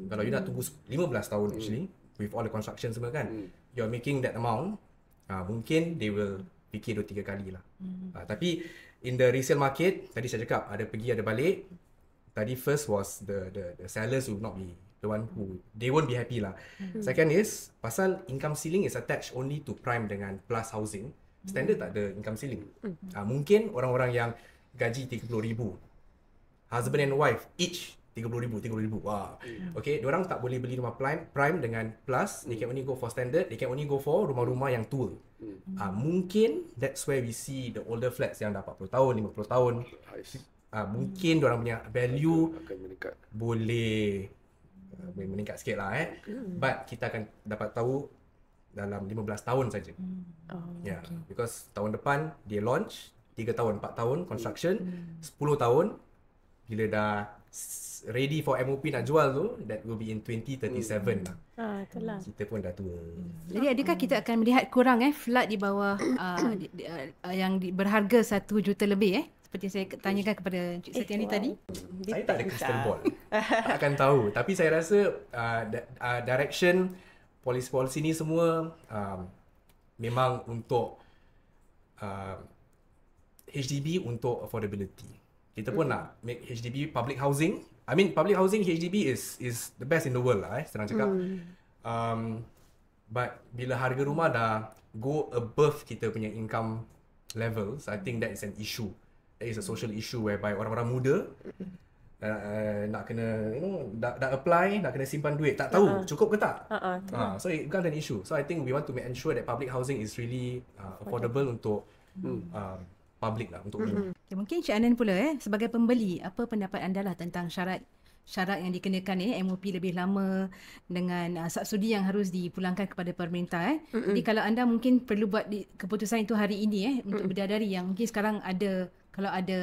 Kalau you nak tunggu 15 tahun actually, with all the construction semua kan, you're making that amount, mungkin they will fikir 2-3 kali lah. Tapi in the resale market, tadi saya cakap ada pergi ada balik. Tadi first was the sellers will not be the one who, they won't be happy lah. Second is pasal income ceiling is attached only to prime dengan plus housing. Standard tak ada income ceiling. Mungkin orang-orang yang gaji 30,000, husband and wife each 30,000. Wah. Okay, diorang tak boleh beli rumah prime dengan plus. They can only go for standard. They can only go for rumah-rumah yang tua. Mungkin that's where we see the older flats yang dah 40 tahun, 50 tahun. Mungkin diorang punya value akan meningkat. Boleh meningkat sikit lah But kita akan dapat tahu dalam 15 tahun saja. Because tahun depan dia launch, 3 tahun, 4 tahun construction, 10 tahun bila dah ready for MOP nak jual tu, that will be in 2037 lah. Itulah. Kita pun dah tua. Jadi adakah kita akan melihat kurang flat di bawah yang berharga 1 juta lebih seperti saya tanyakan kepada Encik Setiani tadi? Saya tak ada crystal ball. Tak akan tahu. Tapi saya rasa direction polisi ni semua memang untuk HDB untuk affordability. Kita pun nak make HDB public housing. I mean public housing HDB is the best in the world lah senang cakap. But bila harga rumah dah go above kita punya income levels, I think that is an issue. That is a social issue whereby orang-orang muda nak kena dah apply, nak kena simpan duit, tak tahu cukup ke tak. So it becomes an issue. So I think we want to ensure that public housing is really affordable untuk public lah, untuk umum. Okay, mungkin Cik Anan pula sebagai pembeli, apa pendapat anda lah tentang syarat yang dikenakan MOP lebih lama dengan subsidi yang harus dipulangkan kepada pemerintah Jadi kalau anda mungkin perlu buat keputusan itu hari ini untuk bidadari yang mungkin sekarang ada, kalau ada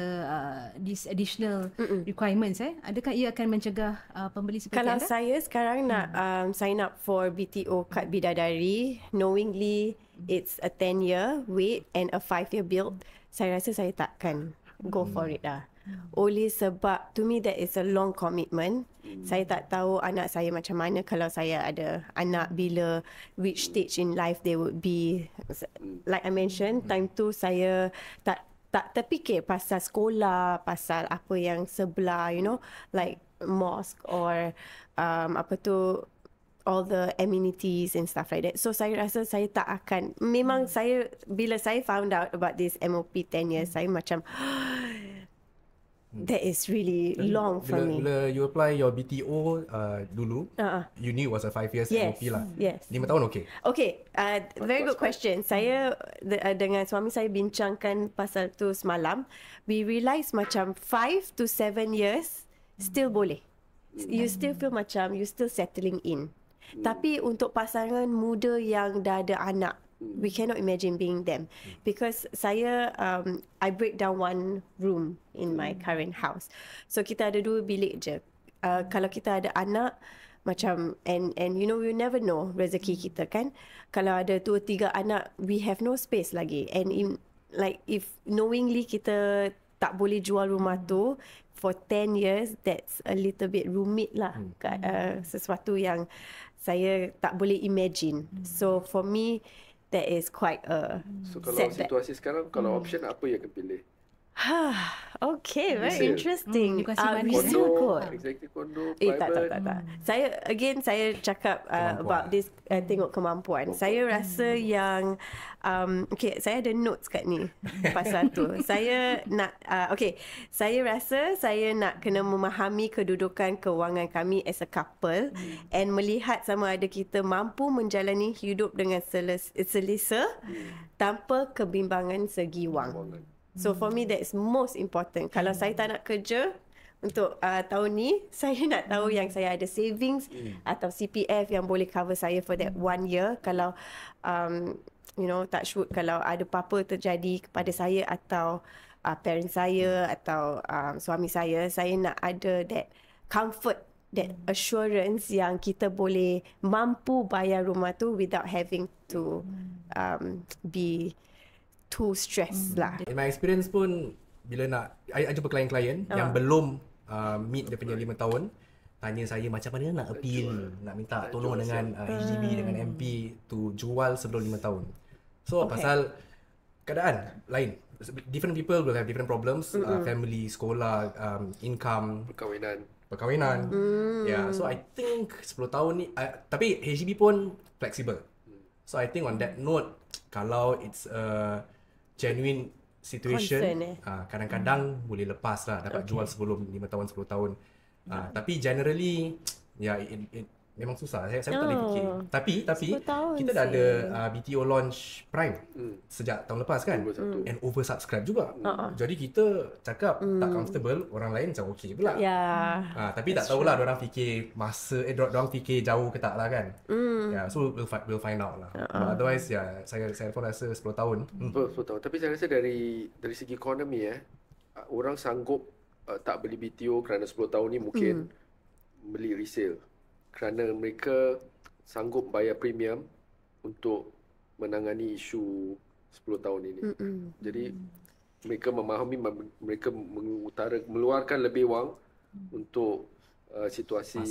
this additional requirements adakah ia akan mencegah pembeli seperti kalau anda? Kalau saya sekarang nak sign up for BTO kad bidadari, knowingly it's a 10-year wait and a 5-year build, saya rasa saya takkan go for it lah. Oleh sebab to me that is a long commitment. Saya tak tahu anak saya macam mana kalau saya ada anak, bila which stage in life they would be. Like I mentioned, time tu saya tak terfikir pasal sekolah, pasal apa yang sebelah, like mosque or all the amenities and stuff like that. So saya rasa saya tak akan, memang saya, bila saya found out about this MOP 10 years, saya macam that is really long for me. Bila you apply your BTO dulu, you knew it was a 5 years MOP lah. Yes. 5 tahun okay? Okay, very good question. Saya dengan suami saya bincangkan pasal tu semalam. We realise macam 5 to 7 years still boleh. You still feel macam you still settling in. Tapi untuk pasangan muda yang dah ada anak, we cannot imagine being them. Because saya, I break down one room in my current house. So kita ada 2 bilik je. Kalau kita ada anak, macam, and you never know rezeki kita kan. Kalau ada 2-3 anak, we have no space lagi. And if knowingly kita tak boleh jual rumah tu for 10 years, that's a little bit rumit lah. Sesuatu yang saya tak boleh imagine. So for me, that is quite a So kalau setback. situasi sekarang, kalau option apa yang akan pilih? Okay, very Resale. interesting. You kasi mana? Resale Kondo, kot. executive condo, Tak. private. Saya cakap about this tengok kemampuan. Saya rasa yang okay, saya ada notes kat ni pasal tu. Saya nak saya rasa saya nak kena memahami kedudukan kewangan kami as a couple and melihat sama ada kita mampu menjalani hidup dengan selesa tanpa kebimbangan segi wang. So for me that's most important. Kalau saya tak nak kerja untuk tahun ni, saya nak tahu yang saya ada savings atau CPF yang boleh cover saya for that 1 year. Kalau touch wood, kalau ada apa-apa terjadi kepada saya atau parents saya atau suami saya nak ada that comfort that assurance yang kita boleh mampu bayar rumah tu without having to be too stressed lah. In my experience pun, bila nak I jumpa klien-klien yang belum meet dia punya 5 tahun, tanya saya macam mana nak appeal, nak minta tolong dengan HDB, dengan MP to jual sebelum 5 tahun. So pasal keadaan lain, different people will have different problems, family, sekolah, income, perkahwinan. Yeah, so I think 10 tahun ni tapi HDB pun flexible. So I think on that note, kalau it's a genuine situation, kadang-kadang boleh lepas lah, dapat jual sebelum 5 tahun, 10 tahun. Tapi generally, it memang susah. Saya tak boleh fikir. Tapi kita dah ada BTO launch Prime sejak tahun lepas kan, and oversubscribe juga. Jadi kita cakap tak comfortable, orang lain macam okey pula. Tapi tak tahulah diorang fikir masa diorang fikir jauh ke tak lah kan. So we'll find out lah. But otherwise saya pun rasa 10 tahun. 10 tahun. Tapi saya rasa dari segi ekonomi orang sanggup tak beli BTO kerana 10 tahun ni mungkin beli resale. Kerana mereka sanggup bayar premium untuk menangani isu 10 tahun ini. Jadi mereka memahami, mereka meluarkan lebih wang untuk situasi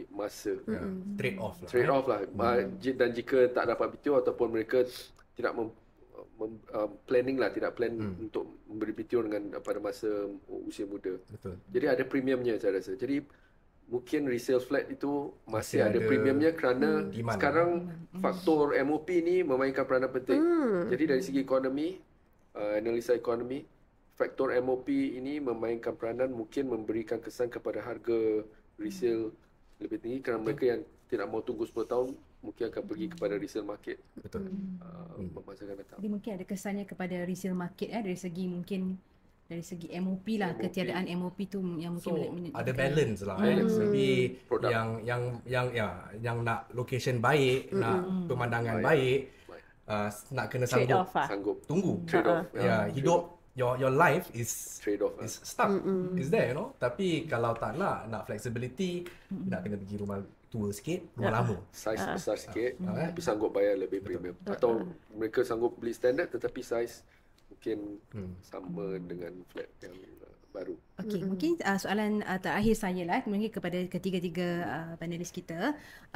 masa. Trade off lah. Dan jika tak dapat BTO ataupun mereka tidak planning lah, tidak plan untuk memberi BTO pada masa usia muda. Betul. Jadi ada premiumnya saya rasa. Jadi mungkin resale flat itu masih ada premiumnya kerana sekarang faktor MOP ni memainkan peranan penting. Jadi dari segi ekonomi, analisa ekonomi, faktor MOP ini memainkan peranan, mungkin memberikan kesan kepada harga resale lebih tinggi kerana mereka yang tidak mau tunggu 10 tahun mungkin akan pergi kepada resale market. Betul. Masa akan datang. Jadi mungkin ada kesannya kepada resale market dari segi dari segi MOP lah, ketiadaan MOP tu yang mungkin ada balance lah Jadi yang nak location baik, nak pemandangan baik, nak kena sanggup tunggu. Hidup your life is trade off is stuck is there, Tapi kalau tak nak flexibility, nak kena pergi rumah tua sikit, rumah lama, size besar sikit, tapi sanggup bayar lebih premium, atau mereka sanggup beli standard tetapi size mungkin sama dengan flat yang baru. Okey, mungkin soalan terakhir saya lah mungkin kepada ketiga-tiga panelis kita.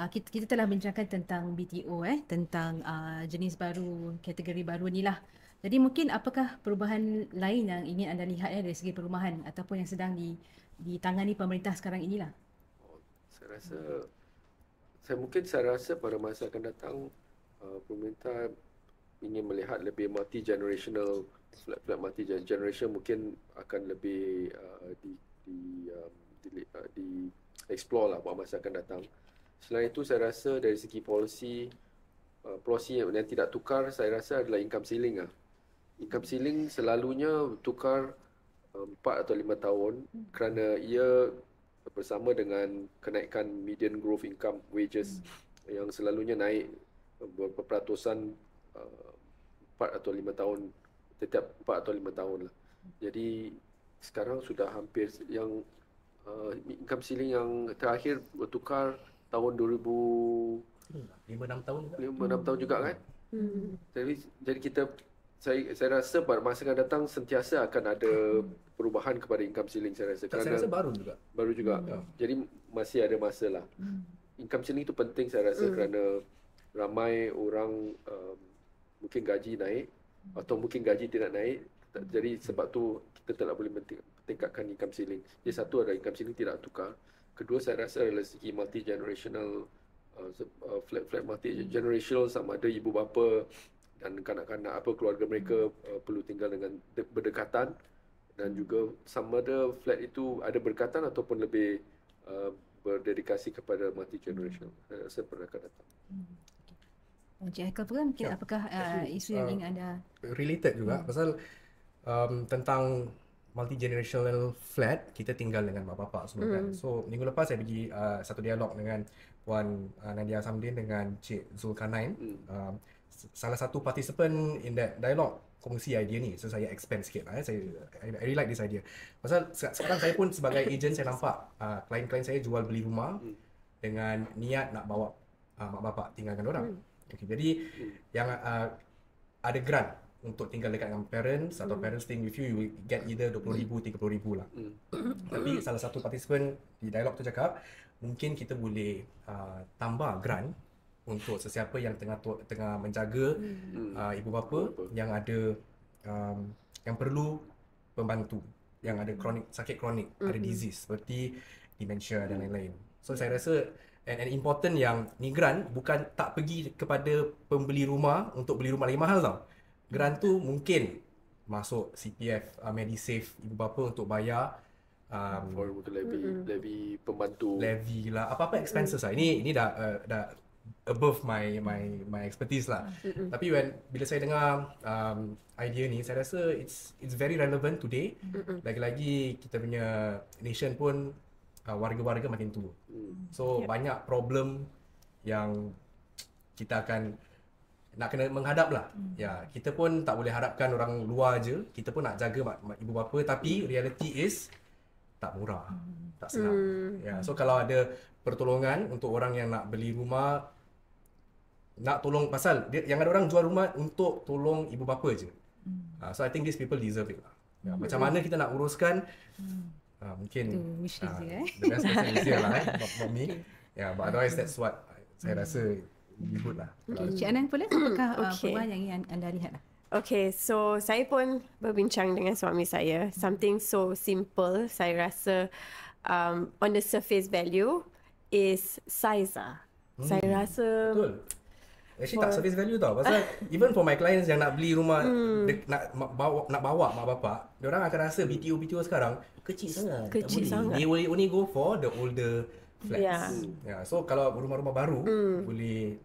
Kita telah bincangkan tentang BTO tentang jenis baru, kategori baru ni lah. Jadi mungkin apakah perubahan lain yang ingin anda lihat dari segi perumahan ataupun yang sedang ditangani pemerintah sekarang inilah? Saya rasa pada masa akan datang pemerintah ingin melihat lebih multi-generational, flat multi-generation mungkin akan lebih di explore lah buat masa akan datang. Selain itu saya rasa dari segi policy yang tidak tukar, saya rasa adalah income ceiling lah. Income ceiling selalunya tukar 4 atau 5 tahun kerana ia bersama dengan kenaikan median growth income wages yang selalunya naik beberapa peratusan 4 atau 5 tahun, setiap 4 atau 5 tahun lah. Jadi sekarang sudah hampir yang income ceiling yang terakhir bertukar tahun 2000 5-6 tahun juga. 5-6 tahun juga kan. Jadi saya rasa pada masa akan datang sentiasa akan ada perubahan kepada income ceiling saya rasa. Saya rasa baru juga. Jadi masih ada masa lah. Income ceiling itu penting saya rasa kerana ramai orang mungkin gaji naik atau mungkin gaji tidak naik. Jadi sebab tu kita tak boleh tingkatkan income ceiling. Jadi satu adalah income ceiling tidak tukar. Kedua saya rasa adalah segi multi-generational, flat multi-generational, sama ada ibu bapa dan kanak-kanak keluarga mereka perlu tinggal dengan berdekatan, dan juga sama ada flat itu ada berdekatan ataupun lebih berdedikasi kepada multi-generational. Saya rasa pernah akan datang. Encik Haikal pun mungkin apakah isu yang ingin anda related juga pasal tentang multi-generational flat, kita tinggal dengan mak bapak semua kan. So minggu lepas saya pergi satu dialog dengan Puan Nadia Samdin dengan Cik Zulkarnain. Salah satu participant in that dialogue kongsi idea ni. So saya expand sikit lah. I really like this idea. Pasal sekarang saya pun sebagai agent saya nampak klien-klien saya jual beli rumah dengan niat nak bawa mak bapak tinggalkan orang. Okay, jadi yang ada grant untuk tinggal dekat dengan parents atau parents staying with you, you will get either 20,000, 30,000 lah. Tapi salah satu participant di dialog tu cakap, mungkin kita boleh tambah grant untuk sesiapa yang tengah menjaga ibu bapa yang ada yang perlu pembantu, yang ada sakit kronik, ada disease seperti dementia dan lain-lain. So saya rasa and important yang ni grant bukan tak pergi kepada pembeli rumah untuk beli rumah lagi mahal tau. Grant tu mungkin masuk CPF, Medisave ibu bapa untuk bayar for levy pembantu, levy lah, apa-apa expenses lah. Ini dah above my expertise lah. Tapi bila saya dengar idea ni, saya rasa it's very relevant today. Lagi-lagi kita punya nation pun warga-warga makin tua. So banyak problem yang kita akan nak kena menghadap lah. Ya, kita pun tak boleh harapkan orang luar je. Kita pun nak jaga ibu bapa, tapi reality is tak murah, tak senang. Ya, so kalau ada pertolongan untuk orang yang nak beli rumah, nak tolong pasal yang ada orang jual rumah untuk tolong ibu bapa je. So I think these people deserve it lah. Ya, macam mana kita nak uruskan mungkin wishlist dia the best person is here lah not me. Yeah, but otherwise that's what saya rasa good lah. Cik Anan pula, apakah perubahan yang anda lihat lah? Okay, so saya pun berbincang dengan suami saya. Something so simple, saya rasa on the surface value is size lah. Saya rasa betul. Actually tak surface value tau. Pasal even for my clients yang nak beli rumah, nak bawa mak bapak, diorang akan rasa BTO sekarang kecil sangat. Kecil sangat. They will only go for the older flats. Yeah. So kalau rumah-rumah baru boleh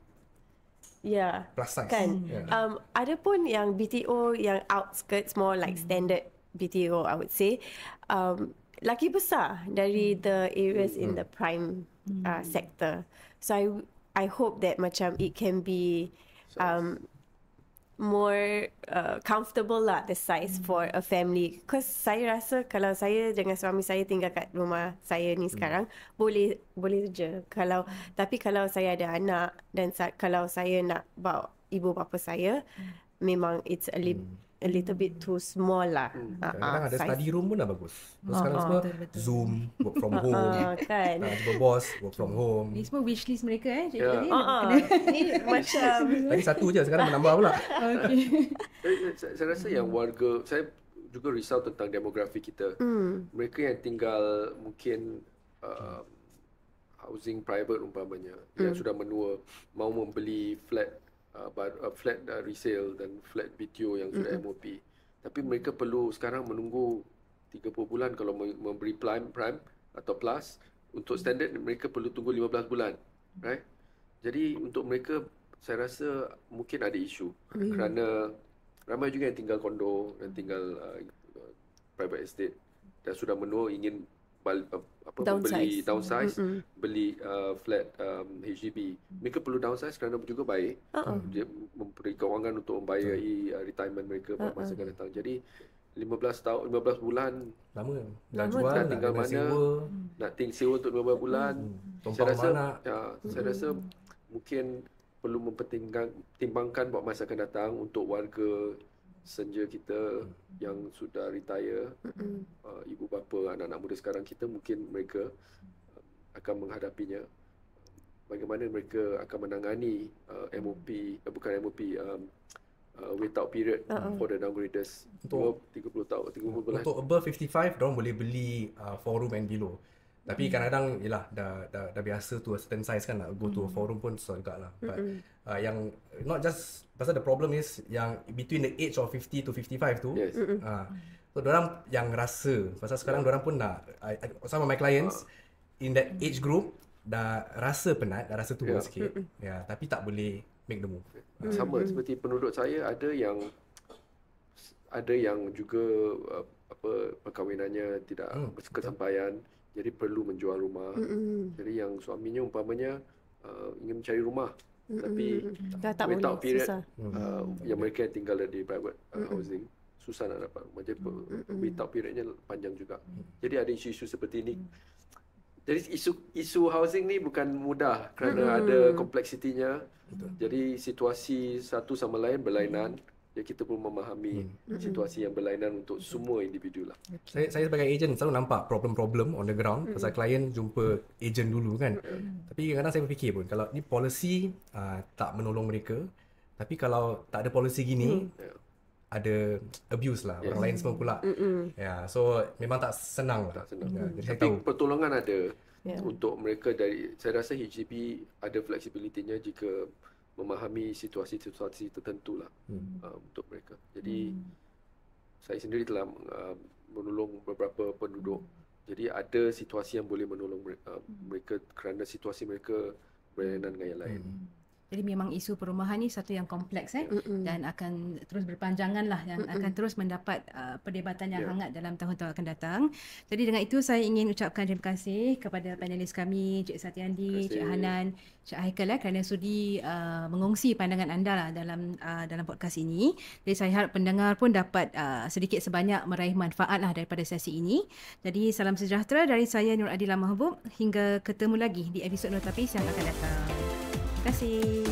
plus size. Kan. Ada pun yang BTO yang outskirts, more like standard BTO I would say, lagi besar dari the areas in the prime sector. So I hope that macam it can be more comfortable lah, the size for a family. Because saya rasa kalau saya dengan suami saya tinggal kat rumah saya ni sekarang, boleh je. Tapi kalau saya ada anak dan kalau saya nak bawa ibu bapa saya, memang it's a little bit too small lah. Kadang-kadang ada study room pun dah bagus. Sekarang semua Zoom, work from home. Kan. Jumpa bos, work from home. Ni semua wishlist mereka Cik Ya. Ni macam Tadi satu je, sekarang menambah pula. Saya rasa yang warga, saya juga risau tentang demografi kita. Mereka yang tinggal mungkin housing private umpamanya, yang sudah menua, mau membeli flat resale dan flat BTO yang sudah MOP. Tapi mereka perlu sekarang menunggu 30 bulan kalau memberi prime atau plus. Untuk standard mereka perlu tunggu 15 bulan. Right? Jadi untuk mereka saya rasa mungkin ada isu kerana ramai juga yang tinggal kondo dan tinggal private estate dan sudah menua ingin membeli downsize, beli flat HDB. Mereka perlu downsize kerana juga baik. Dia memberi kewangan untuk membayari retirement mereka pada masa akan datang. Jadi 15 bulan lama. Dah jual, nak tinggal mana, sewa. nak sewa untuk 15 bulan. Saya rasa mungkin perlu mempertimbangkan buat masa akan datang untuk warga senja kita yang sudah retire, ibu bapa, anak-anak muda sekarang kita, mungkin mereka akan menghadapinya. Bagaimana mereka akan menangani MOP, bukan MOP, wait out period for the downgraders. Untuk 30 tahun, 30 bulan. Untuk above 55, diorang boleh beli 4 room and below. Tapi kadang-kadang yelah dah biasa to a certain size kan, nak go to a 4 room pun susah juga lah. But yang not just, pasal the problem is yang between the age of 50 to 55 tu, so diorang yang rasa, pasal sekarang diorang pun nak, some of my clients in that age group dah rasa penat, dah rasa tua sikit. Tapi tak boleh make the move. Sama seperti penduduk saya, ada yang juga perkahwinannya tidak berkesampaian, jadi perlu menjual rumah. Jadi yang suaminya umpamanya ingin mencari rumah Tapi Dah tak without boleh, period, susah. yang mereka yang tinggal di private housing susah nak dapat rumah. Jadi without periodnya panjang juga. Jadi ada isu-isu seperti ini. Jadi isu housing ni bukan mudah kerana ada kompleksitinya. Jadi situasi satu sama lain berlainan. Jadi kita pun memahami situasi yang berlainan untuk semua individu lah. Saya sebagai ejen selalu nampak problem-problem on the ground pasal klien jumpa ejen dulu kan. Tapi kadang-kadang saya berfikir pun kalau ni policy tak menolong mereka, tapi kalau tak ada policy gini ada abuse lah, orang lain semua pula. Ya, so memang tak senang lah. Tak senang. Jadi saya Tapi tahu. pertolongan ada untuk mereka dari, saya rasa HDB ada fleksibilitinya jika memahami situasi-situasi tertentu lah untuk mereka. Jadi saya sendiri telah menolong beberapa penduduk. Jadi ada situasi yang boleh menolong mereka kerana situasi mereka berlainan dengan yang lain. Jadi memang isu perumahan ni satu yang kompleks dan akan terus berpanjangan lah, yang akan terus mendapat perdebatan yang hangat dalam tahun-tahun akan datang. Jadi dengan itu saya ingin ucapkan terima kasih kepada panelis kami, Cik Satyandi, Cik Hanan, Cik Haikal kerana sudi mengongsi pandangan anda lah dalam podcast ini. Jadi saya harap pendengar pun dapat sedikit sebanyak meraih manfaat lah daripada sesi ini. Jadi salam sejahtera dari saya Nur Adila Mahbub, hingga ketemu lagi di episod Notapis yang akan datang. Terima kasih.